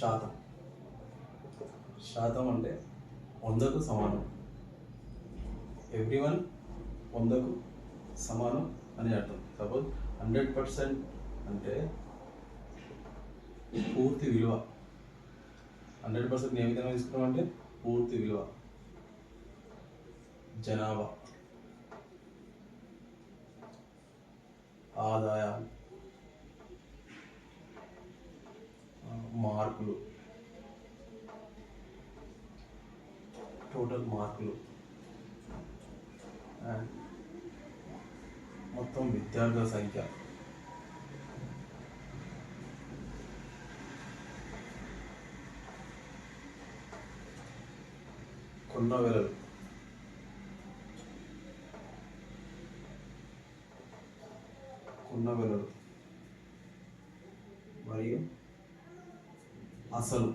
శాతం. శాతం అంటే 100కు సమానం. ఎవ్రీవన్ 100కు సమానం అని అర్థం. సపోజ్ 100% అంటే పూర్తి విలువ. 100% ఏ విధంగా తీసుకున్నాం అంటే పూర్తి విలువ. జనాభా, ఆదాయాలు, మార్కులు, టోటల్ మార్కులు అండ్ మొత్తం విద్యార్థుల సంఖ్య, కొన్న వెలలు, మరియు అసలు.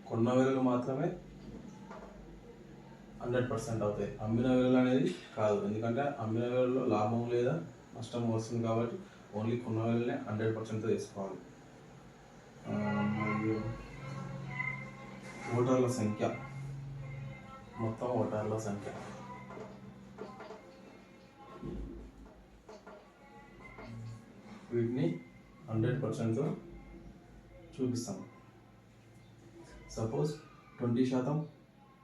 కొన్న వెలలు మాత్రమే 100% అవుతాయి. అమ్మిన వెలలు అనేది కాదు, ఎందుకంటే అమ్మిన వెలలో లాభం లేదా నష్టం వస్తుంది కాబట్టి ఓన్లీ కొన్న వెలనే 100% తీసుకోవాలి. మరియు ఓటర్ల సంఖ్య, మొత్తం ఓటర్ల సంఖ్య, వీటిని 100%తో చూపిస్తాం. సపోజ్ 20%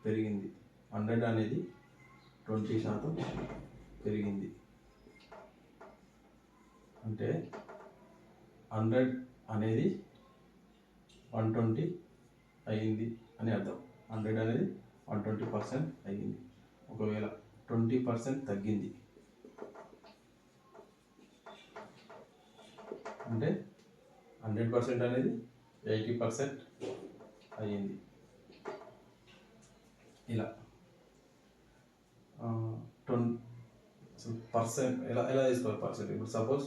పెరిగింది, 100 అనేది 20% పెరిగింది అంటే 100 అనేది 120 అయ్యింది అని అర్థం. 100 అనేది 120% అయ్యింది. ఒకవేళ 20% తగ్గింది అంటే 100% అనేది 80% అయ్యింది. ఇలా పర్సెంట్ ఎలా తీసుకోవాలి పర్సెంట్. ఇప్పుడు సపోజ్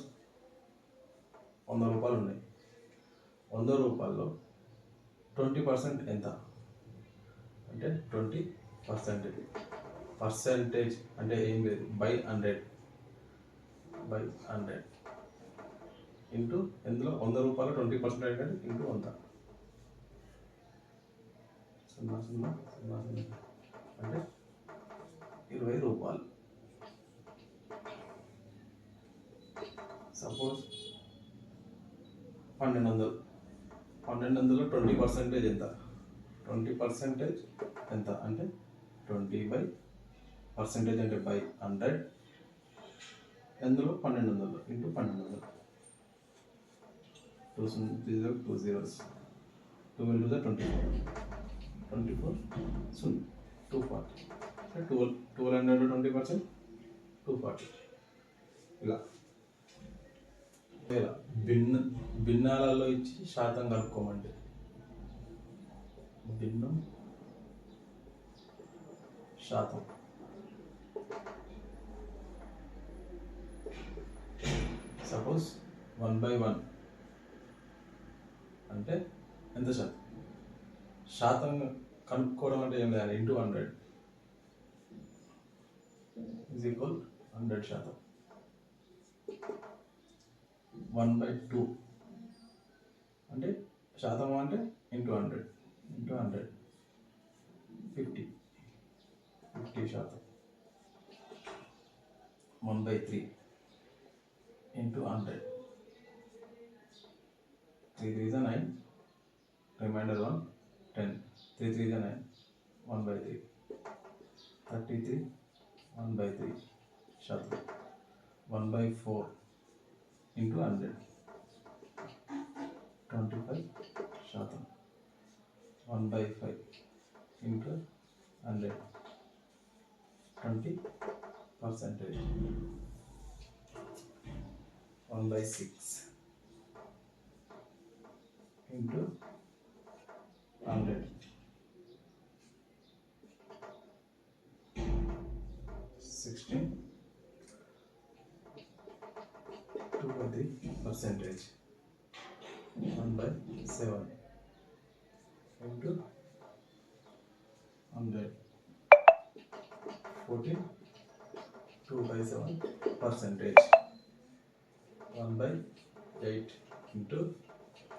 100 రూపాయలు ఉన్నాయి. 100 రూపాయల్లో 20% ఎంత అంటే 20%. పర్సెంటేజ్ అంటే ఏం లేదు, బై 100 ఇంటూ ఎందులో 100 రూపాయలు 20% అంటే ఇంటూ 100. 0 అంటే 20 రూపాయలు. సపోజ్ 1200. 1200లో 20% ఎంత? 20% ఎంత అంటే 20/% అంటే బై 100 ఎందులో 1200 ఇంటూ 1200. 2 zeros 2 into the 24 0 240. 1200 20% 240. ఇలా భిన్నాలలో ఇచ్చి శాతం కనుక్కోమంటే భిన్నం శాతం. సపోజ్ 1/1 అంటే ఎంత శాతం? శాతం కనుక్కోవడం అంటే ఏం లేదు, ఇంటూ 100 ఈజ్ ఈక్వల్ 100%. 1/2 అంటే శాతం అంటే into 100 50%. 1/3 into 100. 3 3 is 9, remainder 1 10. 3 3 is 9, 1/3. 33 1/3%. 1/4 into 100 25%. 1/5 into 100 20%. 1/6 into 100 16 2/3%. 1/7 into 100 14 2/7%. 1/8 into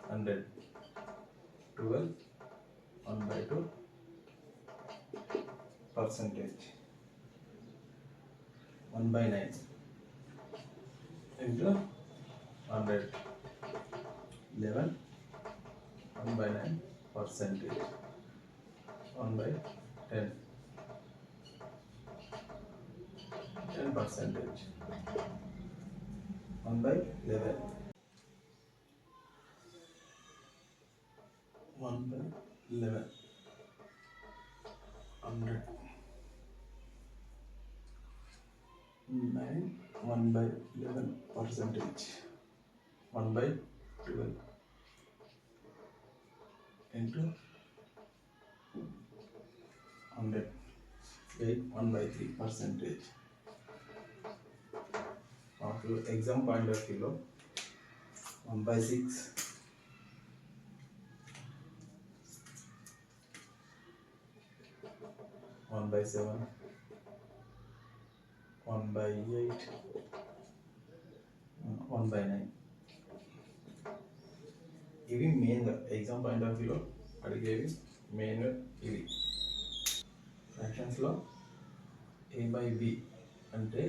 100, 12, 1/2 percentage, 1/9 into 100, 11, 1/9 percentage, 1/10, 10 percentage, 1/11, 1/11, 100, 9, 1/11 percentage, 1/12 into 100, 8, 1/3 percentage. After exam point of view, 1/6, 1/7, 1/8, 1/9. ఇవి మెయిన్గా ఎగ్జామ్ పాయింట్ ఆఫ్ వ్యూలో అడిగేవి మెయిన్గా ఇవి. ఫ్రాక్షన్స్లో A/B అంటే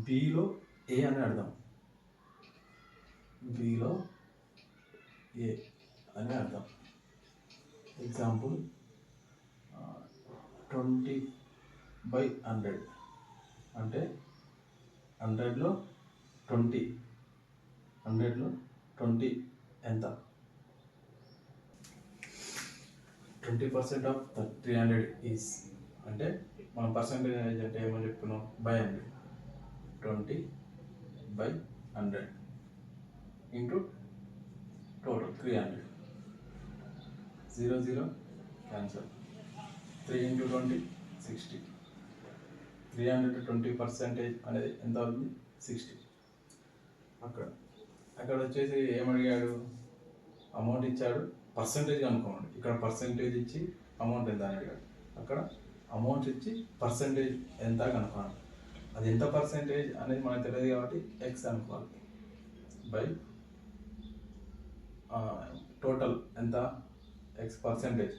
బిలో ఏ అని అర్థం, బిలో ఏ అని అర్థం. ఎగ్జాంపుల్ 20/100 అంటే 100లో 20, 100లో 20 ఎంత? 20% ఆఫ్ 300 ఈజ్ అంటే మనం పర్సంటేజ్ అంటే ఏమని చెప్పుకున్నాం, by 100, 20/100 into total 300, 0, 0 cancel, 3 into 20 60, 320% అనేది ఎంత అవుతుంది? 60. అక్కడ వచ్చేసి ఏమడిగాడు, అమౌంట్ ఇచ్చాడు, పర్సంటేజ్ కనుక్కోండి. ఇక్కడ పర్సంటేజ్ ఇచ్చి అమౌంట్ ఎంత అని అడిగాడు, అక్కడ అమౌంట్ ఇచ్చి పర్సంటేజ్ ఎంత కనుక్కోవాలి. అది ఎంత పర్సంటేజ్ అనేది మనకు తెలియదు కాబట్టి ఎక్స్ అనుకోవాలి, బై టోటల్ ఎంత ఎక్స్ పర్సంటేజ్,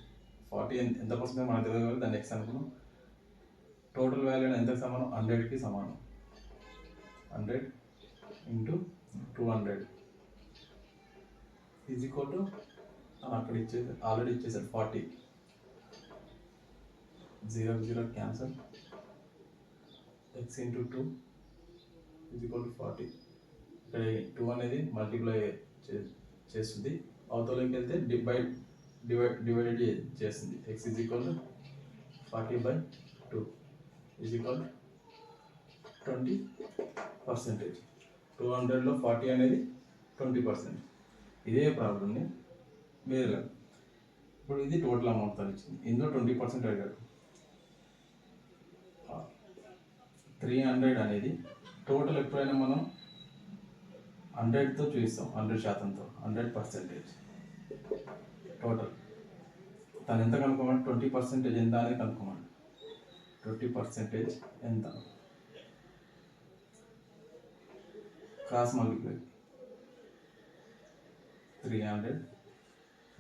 40 ఎంత పర్సెంటేజ్ మనకు తెలియదు కాబట్టి దాన్ని ఎక్స్ అనుకున్నాం. టోటల్ వాల్యూ ఎంత సమానం? 100కి సమానం. 100 ఇంటూ 200 ఈజ్ ఈక్వల్ టు, అక్కడ ఆల్రెడీ ఇచ్చేసారు 40, 0, 0 cancel, X into 2 is equal to 40. ఇక్కడ 2 అనేది మల్టిప్లై చేస్తుంది, అవతలకి వెళ్తే డివైడ్ చేస్తుంది. X is equal to 40/2 is equal 20%. 200లో 40 అనేది 20%. ఇదే ప్రాబ్లమ్ని వేరే. ఇప్పుడు ఇది టోటల్ అమౌంట్ తో ఇచ్చింది, ఇందులో 20% అడిగాడు. 300 అనేది టోటల్ ఎప్పుడైనా మనం 100తో చూపిస్తాం, 100%తో, 100% టోటల్. తను ఎంత కనుక్కోమని, 20% ఎంత అనేది కనుక్కోమని. 20% ఎంత? Cross multiply, 300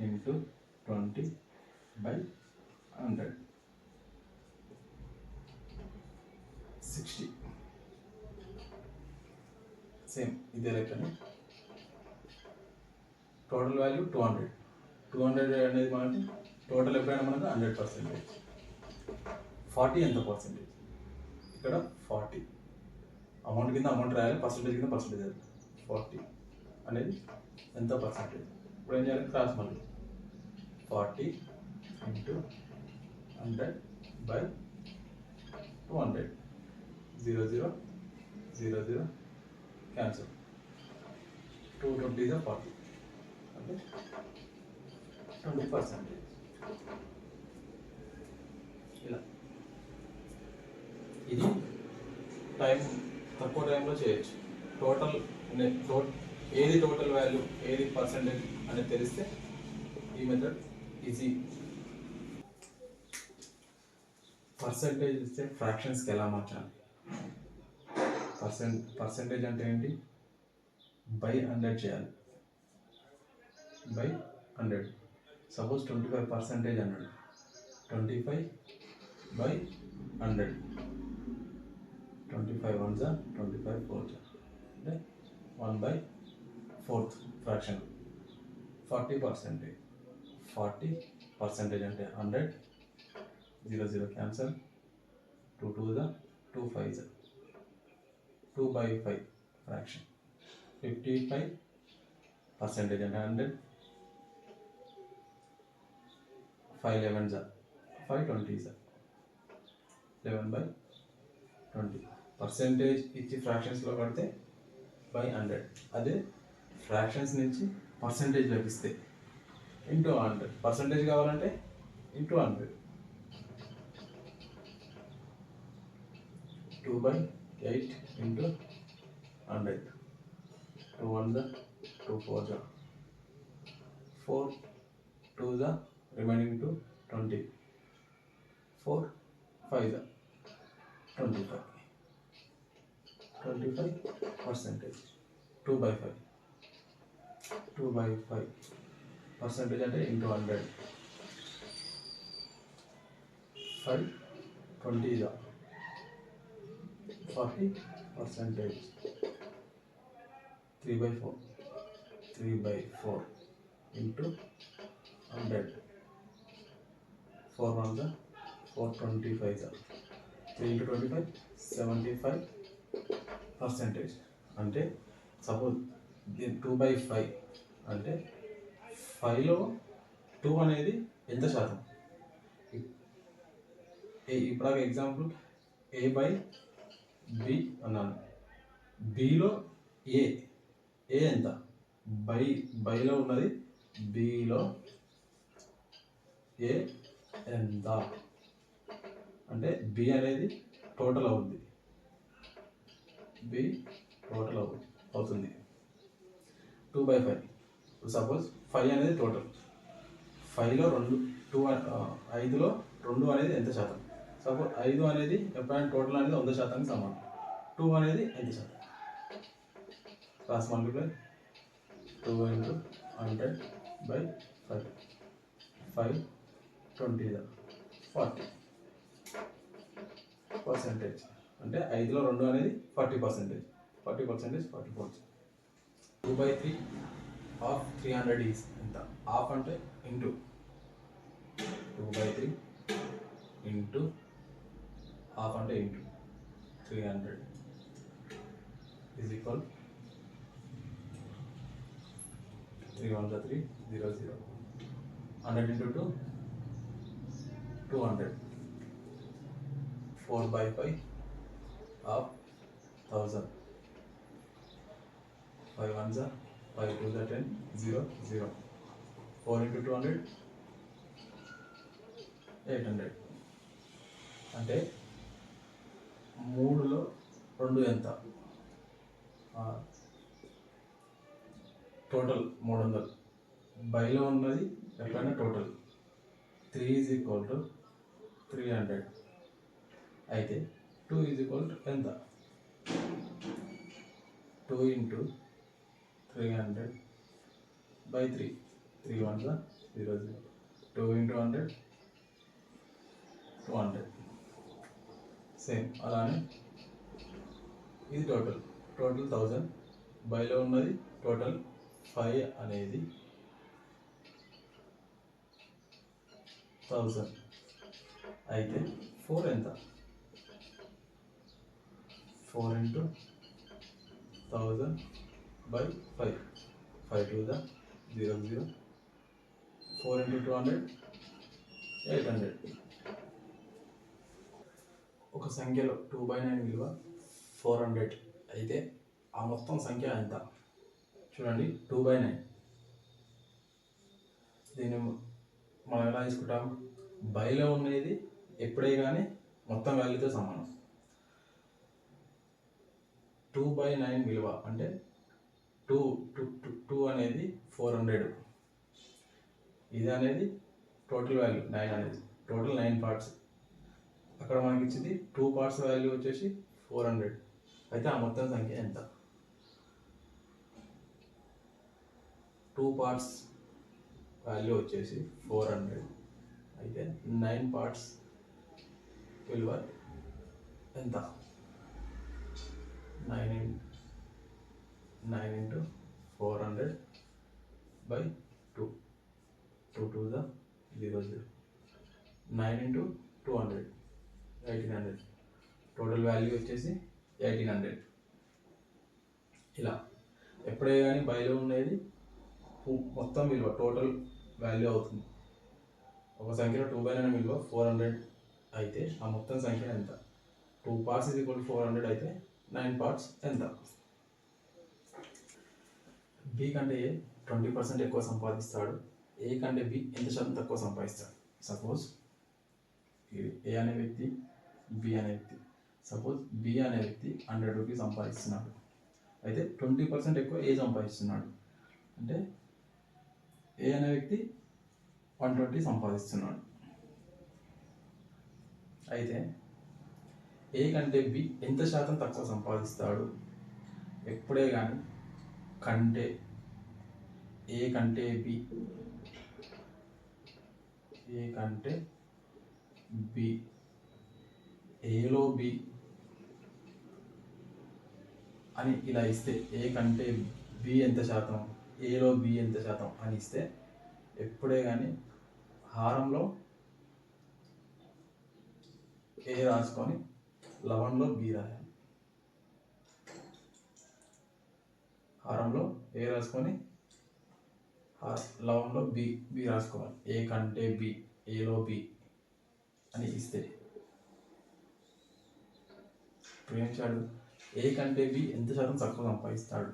into 20/100, 60. సేమ్ ఇదే లెక్కనే. Total value 200. 200 అనేది మనకి టోటల్ ఎప్పుడైనా మనకు 100%. 40 ఎంత పర్సెంటేజ్? ఇక్కడ 40 అమౌంట్ కింద అమౌంట్ రాయాలి, పర్సెంటేజ్ కింద పర్సెంటేజ్ రాయాలి. 40 అనేది ఎంత పర్సెంటేజ్? ఇప్పుడు ఏం చేయాలి, క్రాస్ మళ్ళీ 40 ఇంటూ 100/200, 0, 0, 0, 0 క్యాన్సల్, 220 40 అంటే 20%. ఇలా ఇది టైం తక్కువ టైంలో చేయొచ్చు. టోటల్ ఏది టోటల్ వాల్యూ, ఏది పర్సెంటేజ్ అనేది తెలిస్తే ఈ మెథడ్ ఈజీ. పర్సెంటేజ్ ఇస్తే ఫ్రాక్షన్స్కి ఎలా మార్చాలి, పర్సెంటేజ్ అంటే ఏంటి? బై 100 చేయాలి. బై 100. సపోజ్ 25% అన్నాడు. 25 by 100. 25 ones are 25 fourths. అంటే 1/4 ఫ్రాక్షన్. 40%. 40% అంటే 100. 0 0 cancel. 2 2s are 2 5s. 2/5 fraction. 55% అంటే 100. 5 11s are 5 20s are 11/20. Percentage ఇచ్చి ఫ్రాక్షన్స్లో కడితే బై 100. అదే ఫ్రాక్షన్స్ నుంచి పర్సెంటేజ్ లభిస్తే ఇంటూ 100. పర్సెంటేజ్ కావాలంటే into 100. 2/8 into 100. 2 1s are 2 4s are 4 2s are remaining to 20. 4 5s are 25. 25%. 2/5. 2/5 percentage అంటే into 100. 5 20 is 40%. 3/4. 3/4 into 100. 4 1s are 4 25s are 3 into 25 75%. అంటే suppose 2/5 అంటే 5లో 2 అనేది ఎంత శాతం? ఇప్పుడు ఎగ్జాంపుల్ A/B అన్నాను. Bలో ఏ ఎంత? బైలో ఉన్నది Bలో ఏ ఎంత అంటే B అనేది టోటల్ అవుతుంది. B టోటల్ అవుతుంది 2/5. సపోజ్ 5 అనేది టోటల్. 5లో 5లో 2 అనేది ఎంత శాతం? సపోజ్ 5 అనేది ఎప్పుడైనా టోటల్ అనేది 100% సమానం. 2 అనేది ఎంత శాతం? Cross multiply 2 into 100/5. 5 20 40%. అంటే 5లో 2 అనేది 40%. 40% 40%. 2/3 of 300 is ఎంత? హాఫ్ అంటే ఇంటూ 2/3 ఇంటూ హాఫ్ అంటే into 300 is equal 3 1s are 3 0 0. 100 into 2 200. 4/5 of 1000. 5 1s are 5 2s are 10 0 0. 4 into 200 800. అంటే 3లో 2 ఎంత? టోటల్ 300. బైలో ఉన్నది ఎట్లయినా టోటల్ 3 is equal to 300. అయితే 2 is equal to ఎంత? 2 into 300/3. 3 1s are 0 0. 2 into 100 200. Same అలానే ఇది టోటల్ 1000. బైలో ఉన్నది టోటల్ 5 అనేది 1000. అయితే 4 ఎంత? 4 into 1000/5. 5 2s are 0 0. 4 into 200 800. ఒక సంఖ్యలో 2/9 విలువ 400 అయితే ఆ మొత్తం సంఖ్య ఎంత? చూడండి 2/9. దీన్ని మనం ఎలా తీసుకుంటాం? బైలో ఉన్నది ఎప్పుడే కానీ మొత్తం వాల్యూతో సమానం. 2/9 విలువ అంటే 2 అనేది 400. ఇది అనేది టోటల్ వాల్యూ 9 అనేది టోటల్ 9 పార్ట్స్. అక్కడ మనకి ఇచ్చింది 2 పార్ట్స్ వాల్యూ వచ్చేసి 400. అయితే ఆ మొత్తం సంఖ్య ఎంత? 2 పార్ట్స్ వాల్యూ వచ్చేసి 400. అయితే 9 పార్ట్స్ విలువ ఎంత? 9 into 400 by 2. 2 to the 0 0. 9 into 200 1800. Total value వచ్చేసి 1800. ఇలా ఎప్పుడే కానీ బయలో ఉండేది మొత్తం విలువ టోటల్ వాల్యూ అవుతుంది. ఒక సంఖ్యలో 2/9 విలువ 400 అయితే ఆ మొత్తం సంఖ్య ఎంత? 2 parts is equal to 400 అయితే 9 parts ఎంత? బి కంటే ఏ 20% ఎక్కువ సంపాదిస్తాడు, ఏ కంటే బి ఎంత శాతం తక్కువ సంపాదిస్తాడు? సపోజ్ ఏ అనే వ్యక్తి, బి అనే వ్యక్తి. సపోజ్ బి అనే వ్యక్తి 100 రూపీస్ సంపాదిస్తున్నాడు, అయితే 20% ఎక్కువ ఏ సంపాదిస్తున్నాడు అంటే ఏ అనే వ్యక్తి 120 సంపాదిస్తున్నాడు. అయితే ఏ కంటే బి ఎంత శాతం తక్కువ సంపాదిస్తాడు? ఎప్పుడే కానీ కంటే ఏ కంటే బి, ఏ కంటే బి, ఏలో బి అని ఇలా ఇస్తే, ఏ కంటే బి ఎంత శాతం, ఏలో బి ఎంత శాతం అని ఇస్తే ఎప్పుడే కానీ హారంలో ఏ రాసుకొని లవంలో బి రాయాలి. హారంలో ఏ రాసుకొని లవంలో బి రాసుకోవాలి. ఏ కంటే బి, ఏలో బి అని ఇస్తే ప్రేమించాడు. ఏ కంటే బి ఎంత శాతం తక్కువ సంపాదిస్తాడు?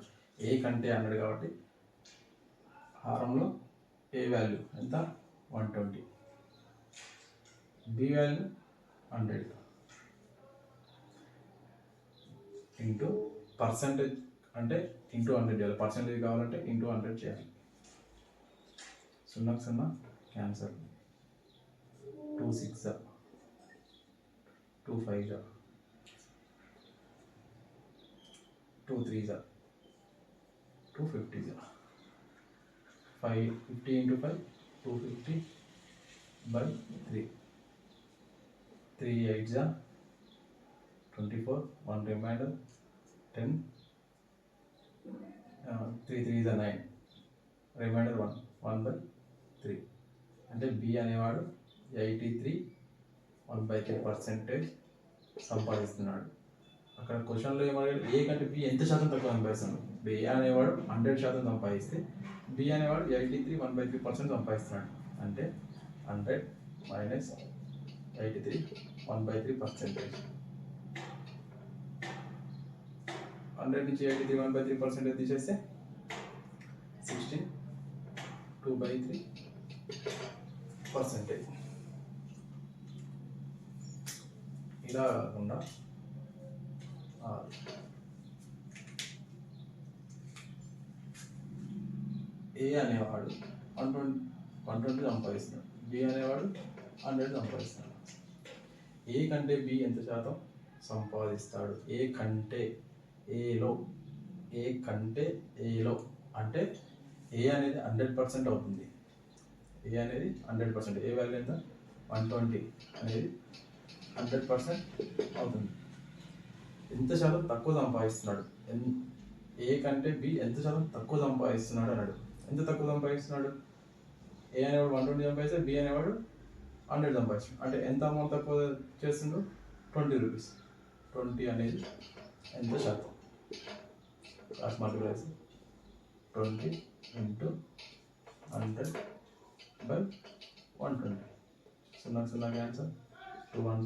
ఏ కంటే అన్నాడు కాబట్టి హారంలో ఏ వాల్యూ ఎంత? 120. బి వాల్యూ 100 ఇంటూ పర్సంటేజ్ అంటే ఇంటూ 100 చేయాలి. పర్సంటేజ్ కావాలంటే ఇంటూ 100 చేయాలి. 0 0 cancer. 2 6 2 5 2 3 2 50 50 into 5 250 by 3 3 8 24 1 remainder 10 3 3 9 remainder 1 by 3 అంటే బి అనేవాడు 83 1/3% సంపాదిస్తున్నాడు. అక్కడ క్వశ్చన్లో ఏమడిగాడు? ఏ కంటే బి ఎంత శాతం తక్కువ సంపాదిస్తున్నాడు? ఏ అనేవాడు 100% సంపాదిస్తే బి అనేవాడు 83 1/3% సంపాదిస్తున్నాడు. అంటే 100 minus 83 1/3%. 100 నుంచి 83 1/3% తీసేస్తే 16 2/3%. ఇలా కాకుండా ఏ అనేవాడు 120 సంపాదిస్తున్నాడు, బి అనేవాడు 100 సంపాదిస్తున్నాడు. ఏ కంటే బి ఎంత శాతం సంపాదిస్తాడు? ఏ కంటే ఏలో, ఏ కంటే ఏలో అంటే ఏ అనేది 100% అవుతుంది. ఏ అనేది 100%. ఏ వాల్యూ ఎంత? 120 అనేది 100% అవుతుంది. ఎంత శాతం తక్కువ సంపాదిస్తున్నాడు? ఏ కంటే బి ఎంత శాతం తక్కువ సంపాదిస్తున్నాడు అన్నాడు. ఎంత తక్కువ సంపాదిస్తున్నాడు? ఏ అనేవాడు 120 సంపాదిస్తే బి అనేవాడు 100 సంపాదిస్తున్నాడు. అంటే ఎంత అమౌంట్ తక్కువ చేస్తుండో 20 రూపీస్. 20 అనేది ఎంత శాతం? Class multiplies 20 into 100 by 120. 0 0 cancer. 2 1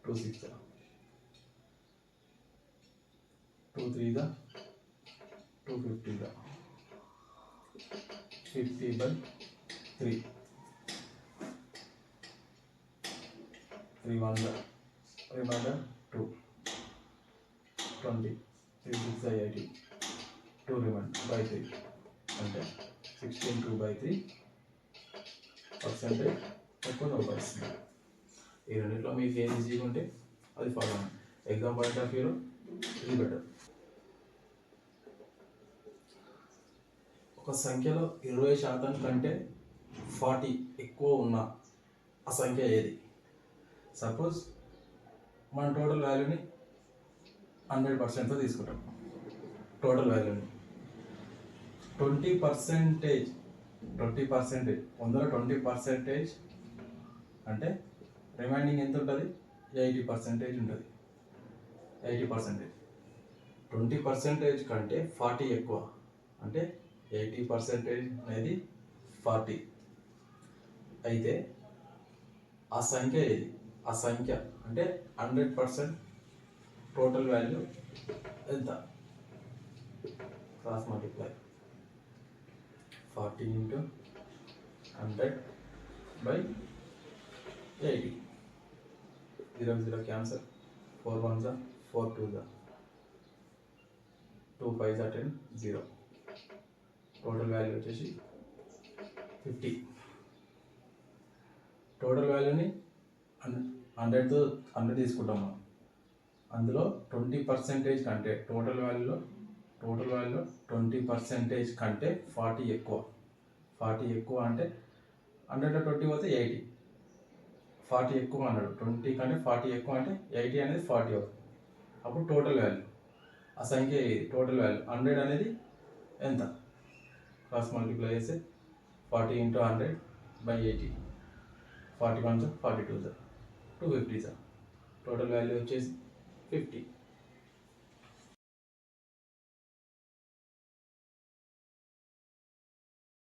2 6 2 3 250 50 by 3 3 1 remainder 2 20 3 6 80 2 remainder by 3 అంటే 16 2/3% ఎక్కువ సంపాదిస్తుంది. ఈ రెండిట్లో మీకు ఏది ఈజీగా ఉంటే అది ఫాలో అవ్వండి. ఎగ్జామ్ పాయింట్ ఆఫ్ వ్యూలో ఇది బెటర్. ఒక సంఖ్యలో 20% కంటే 40 ఎక్కువ ఉన్న ఆ సంఖ్య ఏది? సపోజ్ మన టోటల్ వాల్యూని 100%తో తీసుకుంటాం. టోటల్ వాల్యూని 20%, 20% అంటే రిమైనింగ్ ఎంత ఉంటుంది? 80% ఉంటుంది. 80% 20% కంటే 40 ఎక్కువ అంటే 80% అనేది 40. అయితే ఆ సంఖ్య ఏది? ఆ సంఖ్య అంటే 100% టోటల్ వాల్యూ ఎంత? Cross multiply 40 into 100 by 80. 0 0 cancel. 4 1s are 4 2s are 2 5s are 10 0. Total value వచ్చేసి 50. టోటల్ వాల్యూని 100 తీసుకుంటాం మనం. అందులో 20% కంటే టోటల్ వాల్యూలో 20% కంటే 40 ఎక్కువ. 40 ఎక్కువ అంటే 100లో 20 పోతే 80. 40 ఎక్కువ అన్నాడు. 20 కంటే 40 ఎక్కువ అంటే 80 అనేది 40 అవుతుంది. అప్పుడు టోటల్ వాల్యూ ఆ సంఖ్య ఏది? టోటల్ వాల్యూ 100 అనేది ఎంత? క్రాస్ మల్టిప్లై చేస్తే 40 into 100 by 80. 41 42 250. టోటల్ వాల్యూ వచ్చేసి 50.